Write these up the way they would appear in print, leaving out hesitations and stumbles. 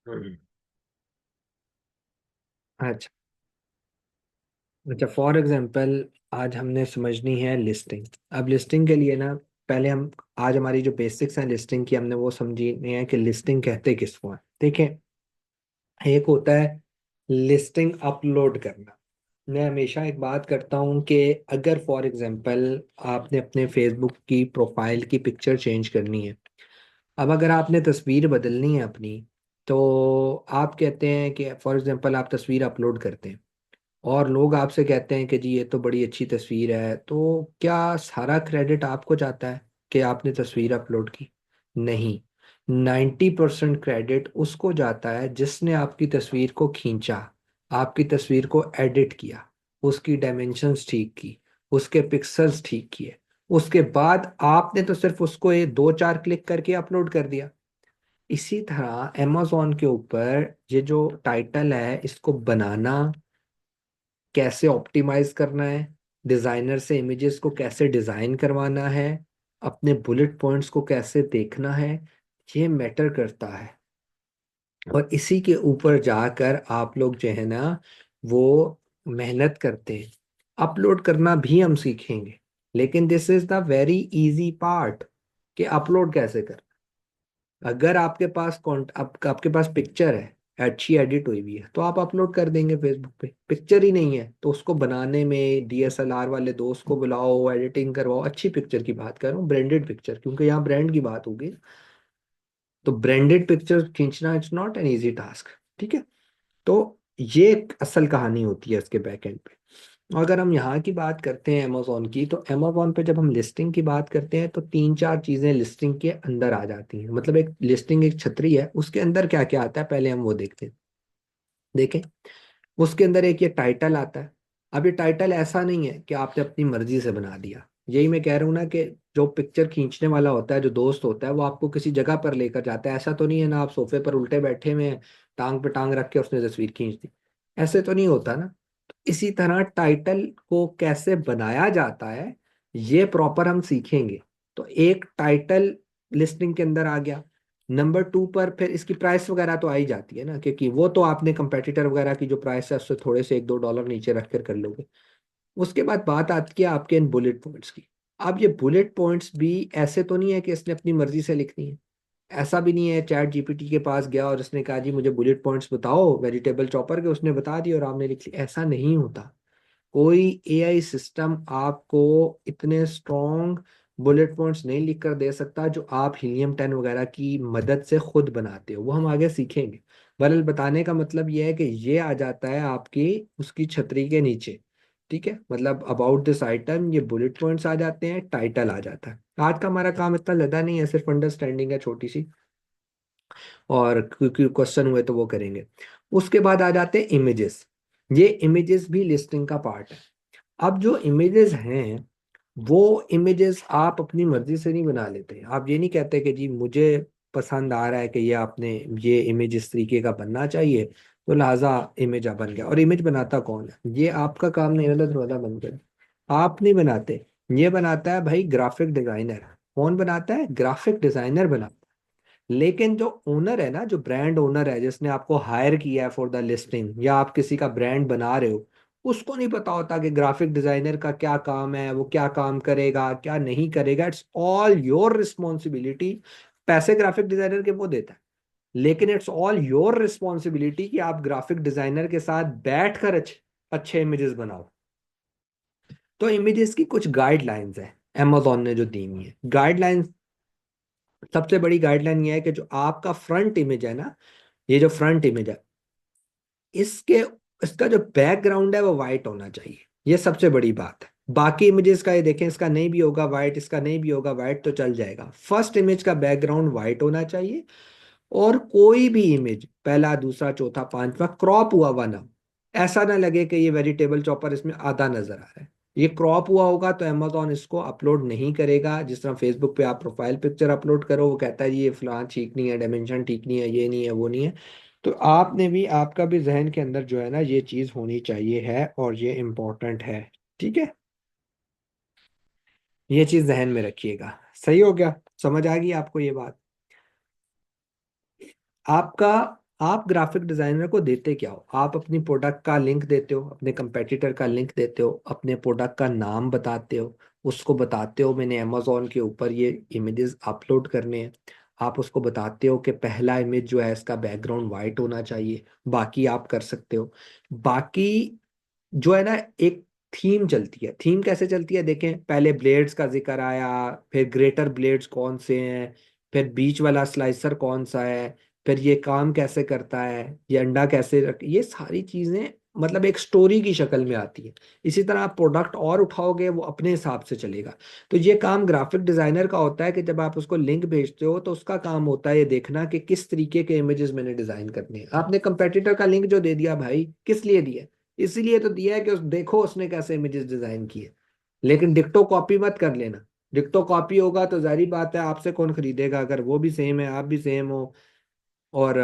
हम्म। अच्छा। अच्छा, for example आज हमने समझनी है लिस्टिंग। अब लिस्टिंग के लिए ना, पहले हम, आज हमारी जो बेसिक्स हैं लिस्टिंग की, हमने वो समझनी है कि लिस्टिंग कहते किसको है। देखिए, एक होता है लिस्टिंग अपलोड करना। मैं हमेशा एक बात करता हूँ कि अगर फॉर एग्जांपल आपने अपने फेसबुक की प्रोफाइल की पिक्चर चेंज करनी है, अब अगर आपने तस्वीर बदलनी है अपनी, तो आप कहते हैं कि फॉर एग्जांपल आप तस्वीर अपलोड करते हैं और लोग आपसे कहते हैं कि जी ये तो बड़ी अच्छी तस्वीर है, तो क्या सारा क्रेडिट आपको जाता है कि आपने तस्वीर अपलोड की? नहीं। 90% क्रेडिट उसको जाता है जिसने आपकी तस्वीर को खींचा, आपकी तस्वीर को एडिट किया, उसकी डायमेंशंस ठीक की, उसके पिक्सल्स ठीक किए। उसके बाद आपने तो सिर्फ उसको ये 2-4 क्लिक करके अपलोड कर दिया। इसी तरह amazon के ऊपर ये जो टाइटल है, इसको बनाना, कैसे ऑप्टिमाइज करना है, डिजाइनर से इमेजेस को कैसे डिजाइन करवाना है, अपने बुलेट पॉइंट्स को कैसे देखना है, ये मैटर करता है। और इसी के ऊपर जाकर आप लोग जो है ना, वो मेहनत करते हैं। अपलोड करना भी हम सीखेंगे, लेकिन this is the very easy part कि अपलोड कैसे कर। अगर आपके पास आपके पास पिक्चर है, अच्छी एडिट हुई हुई है, तो आप अपलोड कर देंगे फेसबुक पे। पिक्चर ही नहीं है तो उसको बनाने में डीएसएलआर वाले दोस्त को बुलाओ, एडिटिंग करवाओ। अच्छी पिक्चर की बात कर रहा हूँ, ब्रांडेड पिक्चर, क्योंकि यहाँ ब्रांड की बात होगी। तो ब्रांडेड पिक्चर खींचना it's not an easy task. ठीक है। तो ये एक असल कहानी होती है इसके बैक एंड पे। अगर हम यहाँ की बात करते हैं अमेजोन की, तो अमेजोन पे जब हम लिस्टिंग की बात करते हैं तो 3-4 चीजें लिस्टिंग के अंदर आ जाती हैं। मतलब एक लिस्टिंग एक छतरी है, उसके अंदर क्या क्या आता है पहले हम वो देखते हैं। देखें, उसके अंदर एक ये टाइटल आता है। अब ये टाइटल ऐसा नहीं है कि आपने अपनी मर्जी से बना दिया। यही मैं कह रहा हूँ ना कि जो पिक्चर खींचने वाला होता है, जो दोस्त होता है, वो आपको किसी जगह पर लेकर जाता है। ऐसा तो नहीं है ना आप सोफे पर उल्टे बैठे हुए हैं, टांग पे टांग रख के उसने तस्वीर खींच दी। ऐसे तो नहीं होता ना। तो इसी तरह टाइटल को कैसे बनाया जाता है, ये प्रॉपर हम सीखेंगे। तो एक टाइटल लिस्टिंग के अंदर आ गया। नंबर 2 पर फिर इसकी प्राइस वगैरह तो आ ही जाती है ना, क्योंकि वो तो आपने कंपेटिटर वगैरह की जो प्राइस है उससे थोड़े से 1-2 डॉलर नीचे रख कर लोगे। उसके बाद बात आती है आपके इन बुलेट पॉइंट्स की। अब ये बुलेट पॉइंट्स भी ऐसे तो नहीं है कि इसने अपनी मर्जी से लिखनी है। ऐसा भी नहीं है चैट जीपीटी के पास गया और उसने कहा जी मुझे बुलेट पॉइंट्स बताओ वेजिटेबल चॉपर के, उसने बता दिया और आपने लिख लिया। ऐसा नहीं होता। कोई एआई सिस्टम आपको इतने स्ट्रॉन्ग बुलेट पॉइंट्स नहीं लिख कर दे सकता जो आप हीलियम 10 वगैरह की मदद से खुद बनाते हो। वो हम आगे सीखेंगे। बहरहाल बताने का मतलब ये है कि ये आ जाता है आपकी उसकी छतरी के नीचे। ठीक है, मतलब अबाउट दिस आइटम ये बुलेट पॉइंट्स आ जाते हैं, टाइटल आ जाता है। आज का हमारा काम इतना ज्यादा नहीं है, सिर्फ अंडरस्टैंडिंग है छोटी सी। और क्योंकि क्वेश्चन हुए तो वो करेंगे। उसके बाद आ जाते हैं इमेजेस। ये इमेजेस भी लिस्टिंग का पार्ट है। अब जो इमेजेस हैं, वो इमेजेस आप अपनी मर्जी से नहीं बना लेते। आप ये नहीं कहते कि जी मुझे पसंद आ रहा है कि ये आपने ये इमेज इस तरीके का बनना चाहिए, तो लिहाजा इमेज बन गया। और इमेज बनाता कौन है? ये आपका काम नहीं, गलत दरवाजा बंद कर। आप नहीं बनाते, ये बनाता है भाई ग्राफिक डिजाइनर। कौन बनाता है? ग्राफिक डिजाइनर बनाता है। लेकिन जो ओनर है ना, जो ब्रांड ओनर है जिसने आपको हायर किया है फॉर द लिस्टिंग, या आप किसी का ब्रांड बना रहे हो, उसको नहीं पता होता कि ग्राफिक डिजाइनर का क्या काम है, वो क्या काम करेगा क्या नहीं करेगा। It's all your responsibility. पैसे ग्राफिक डिजाइनर के वो देता है, लेकिन इट्स ऑल योर रिस्पॉन्सिबिलिटी कि आप ग्राफिक डिजाइनर के साथ बैठकर अच्छे अच्छे इमेजेस बनाओ। तो इमेजेस की कुछ गाइडलाइंस है amazon ने जो दी हुई है गाइडलाइंस। सबसे बड़ी गाइडलाइन ये है कि जो आपका फ्रंट इमेज है ना, ये जो फ्रंट इमेज है, इसके इसका जो बैकग्राउंड है वो वाइट होना चाहिए। ये सबसे बड़ी बात है। बाकी इमेजेस का ये देखें, इसका नहीं भी होगा वाइट, इसका नहीं भी होगा वाइट तो चल जाएगा। फर्स्ट इमेज का बैकग्राउंड वाइट होना चाहिए। और कोई भी इमेज, पहला दूसरा चौथा पांचवा, क्रॉप हुआ हुआ ना हो। ऐसा ना लगे कि ये वेजिटेबल चॉपर इसमें आधा नजर आ रहा है। ये क्रॉप हुआ होगा तो अमेजोन इसको अपलोड नहीं करेगा। जिस तरह फेसबुक पे आप प्रोफाइल पिक्चर अपलोड करो, वो कहता है जी ये फलां ठीक नहीं है, डायमेंशन ठीक नहीं है, ये नहीं है वो नहीं है। तो आपने भी, आपका भी जहन के अंदर जो है ना ये चीज होनी चाहिए है, और ये इम्पोर्टेंट है। ठीक है, ये चीज जहन में रखिएगा। सही हो गया? समझ आ गई आपको ये बात? आपका आप ग्राफिक डिजाइनर को देते क्या हो? आप अपनी प्रोडक्ट का लिंक देते हो, अपने कंपेटिटर का लिंक देते हो, अपने प्रोडक्ट का नाम बताते हो, उसको बताते हो मैंने अमेजोन के ऊपर ये इमेजेस अपलोड करने हैं। आप उसको बताते हो कि पहला इमेज जो है इसका बैकग्राउंड वाइट होना चाहिए। बाकी आप कर सकते हो। बाकी जो है ना, एक थीम चलती है। थीम कैसे चलती है देखें, पहले ब्लेड्स का जिक्र आया, फिर ग्रेटर ब्लेड्स कौन से हैं, फिर बीच वाला स्लाइसर कौन सा है, फिर ये काम कैसे करता है, ये अंडा कैसे रख, ये सारी चीजें मतलब एक स्टोरी की शक्ल में आती है। इसी तरह आप प्रोडक्ट और उठाओगे वो अपने हिसाब से चलेगा। तो ये काम ग्राफिक डिजाइनर का होता है कि जब आप उसको लिंक भेजते हो तो उसका काम होता है ये देखना कि किस तरीके के इमेजेस मैंने डिजाइन करने हैं। आपने कंपेटिटर का लिंक जो दे दिया भाई, किस लिए दिया? इसीलिए तो दिया है कि देखो उसने कैसे इमेजेस डिजाइन किए। लेकिन डिक्टो कॉपी मत कर लेना। डिक्टो कॉपी होगा तो जारी बात है आपसे कौन खरीदेगा, अगर वो भी सेम है आप भी सेम हो। और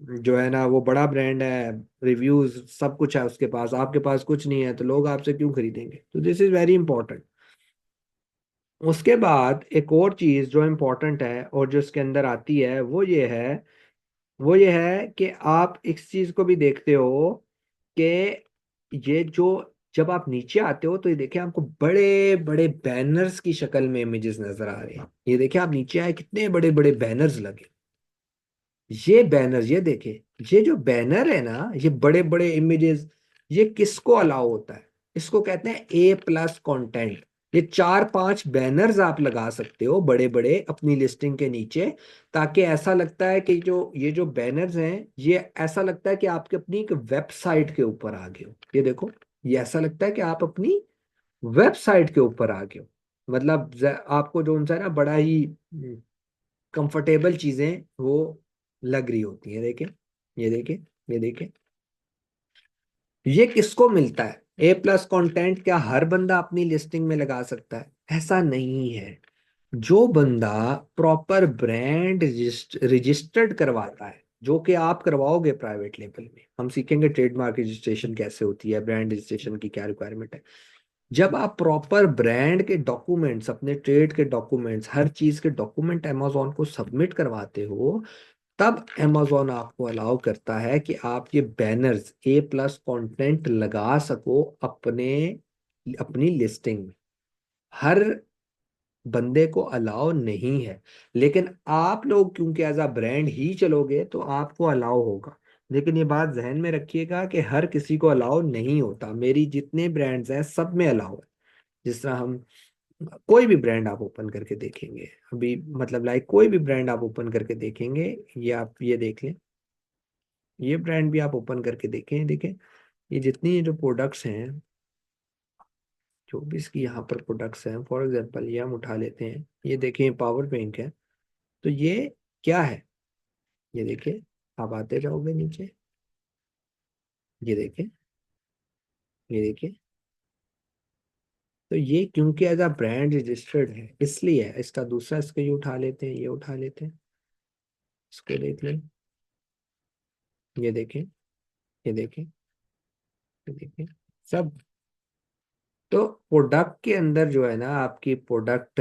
जो है ना वो बड़ा ब्रांड है, रिव्यूज सब कुछ है उसके पास, आपके पास कुछ नहीं है, तो लोग आपसे क्यों खरीदेंगे? तो दिस इज वेरी इंपॉर्टेंट। उसके बाद एक और चीज जो इम्पोर्टेंट है और जो इसके अंदर आती है वो ये है कि आप इस चीज को भी देखते हो कि ये जो जब आप नीचे आते हो तो ये देखिए आपको बड़े बड़े बैनर्स की शक्ल में इमेजेस नजर आ रहे हैं। ये देखिए आप नीचे आए कितने बड़े बड़े बैनर्स लगे। ये बैनर ये देखे, ये जो बैनर है ना, ये बड़े बड़े इमेजेस, ये किसको अलाउ होता है? इसको कहते हैं A+ कंटेंट। ये 4-5 बैनर्स आप लगा सकते हो बड़े बड़े अपनी लिस्टिंग के नीचे, ताकि ऐसा लगता है कि जो ये जो बैनर्स हैं ये ऐसा लगता है कि आपके अपनी एक वेबसाइट के ऊपर आ गए हो। ये देखो, ये ऐसा लगता है कि आप अपनी वेबसाइट के ऊपर आ गए हो। मतलब आपको जो उनसा है ना बड़ा ही कंफर्टेबल चीजें वो लग रही होती हैं। देखें, ये देखें, ये देखें। ये किसको मिलता है? A+ कंटेंट क्या हर बंदा अपनी लिस्टिंग में लगा सकता है? ऐसा नहीं है। जो बंदा प्रॉपर ब्रांड रजिस्टर्ड करवाता है, जो कि आप करवाओगे प्राइवेट लेवल में, हम सीखेंगे ट्रेडमार्क रजिस्ट्रेशन कैसे होती है, ब्रांड रजिस्ट्रेशन की क्या रिक्वायरमेंट है। जब आप प्रॉपर ब्रांड के डॉक्यूमेंट्स, अपने ट्रेड के डॉक्यूमेंट्स, हर चीज के डॉक्यूमेंट अमेजोन को सबमिट करवाते हो, तब amazon आपको अलाउ करता है कि आप ये बैनर्स A+ कंटेंट लगा सको अपने अपनी लिस्टिंग में। हर बंदे को अलाउ नहीं है। लेकिन आप लोग क्योंकि एज अ ब्रांड ही चलोगे तो आपको अलाउ होगा। लेकिन ये बात जहन में रखिएगा कि हर किसी को अलाउ नहीं होता। मेरी जितने ब्रांड्स हैं सब में अलाउ है। जिस तरह हम कोई भी ब्रांड आप ओपन करके देखेंगे अभी, मतलब लाइक कोई भी ब्रांड आप ओपन करके देखेंगे, ये आप ये देख लें, ये ब्रांड भी आप ओपन करके देखें, देखें ये जितनी ये जो प्रोडक्ट्स हैं, जो भी इसकी यहाँ पर प्रोडक्ट्स हैं, फॉर एग्जांपल ये हम उठा लेते हैं, ये देखें पावर बैंक है। तो ये क्या है? ये देखिए, आप आते जाओगे नीचे, ये देखिए, ये देखिए। तो ये क्योंकि एज अ ब्रांड रजिस्टर्ड है इसलिए है। इसका दूसरा इसको ये उठा लेते हैं, ये उठा लेते हैं, इसको देख लें, ये देखें, ये देखें, ये देखें, सब। तो प्रोडक्ट के अंदर जो है ना, आपकी प्रोडक्ट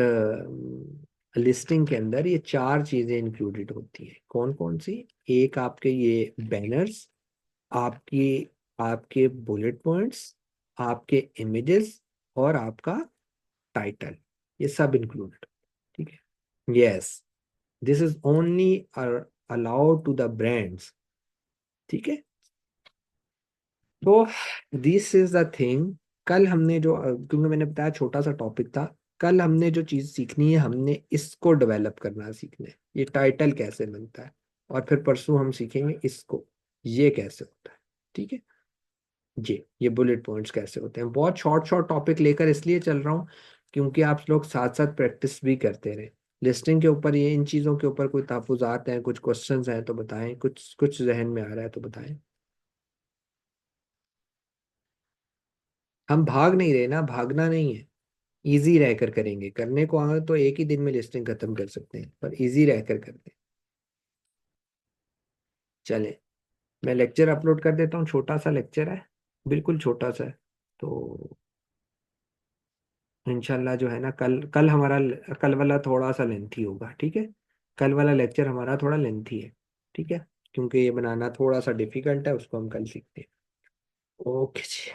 लिस्टिंग के अंदर ये 4 चीजें इंक्लूडेड होती हैं। कौन कौन सी? एक आपके ये बैनर्स, आपकी आपके बुलेट पॉइंट्स, आपके इमेजेस, और आपका टाइटल, ये सब इंक्लूडेड। ठीक है, yes, this is only allowed to the brands. ठीक है। तो दिस इज द थिंग। कल हमने जो क्योंकि मैंने बताया छोटा सा टॉपिक था, कल हमने जो चीज सीखनी है हमने इसको डेवलप करना सीखना है, ये टाइटल कैसे बनता है। और फिर परसों हम सीखेंगे इसको, ये कैसे होता है। ठीक है जी, ये बुलेट पॉइंट्स कैसे होते हैं। बहुत शॉर्ट शॉर्ट टॉपिक लेकर इसलिए चल रहा हूँ क्योंकि आप लोग साथ साथ प्रैक्टिस भी करते रहे। लिस्टिंग के ऊपर ये इन चीज़ों के ऊपर कोई तहफुजात हैं, कुछ क्वेश्चंस हैं तो बताएं, कुछ कुछ जहन में आ रहा है तो बताएं। हम भाग नहीं रहे ना, भागना नहीं है। इजी रहकर करेंगे, करने को आए तो एक ही दिन में लिस्टिंग खत्म कर सकते हैं, पर इजी रहकर करते हैं। चले, मैं लेक्चर अपलोड कर देता हूँ, छोटा सा लेक्चर है, बिल्कुल छोटा सा है। तो इंशाल्लाह जो है ना, कल कल हमारा कल वाला थोड़ा सा लेंथी होगा। ठीक है, कल वाला लेक्चर हमारा थोड़ा लेंथी है। ठीक है, क्योंकि ये बनाना थोड़ा सा डिफिकल्ट है, उसको हम कल सीखते हैं। ओके जी।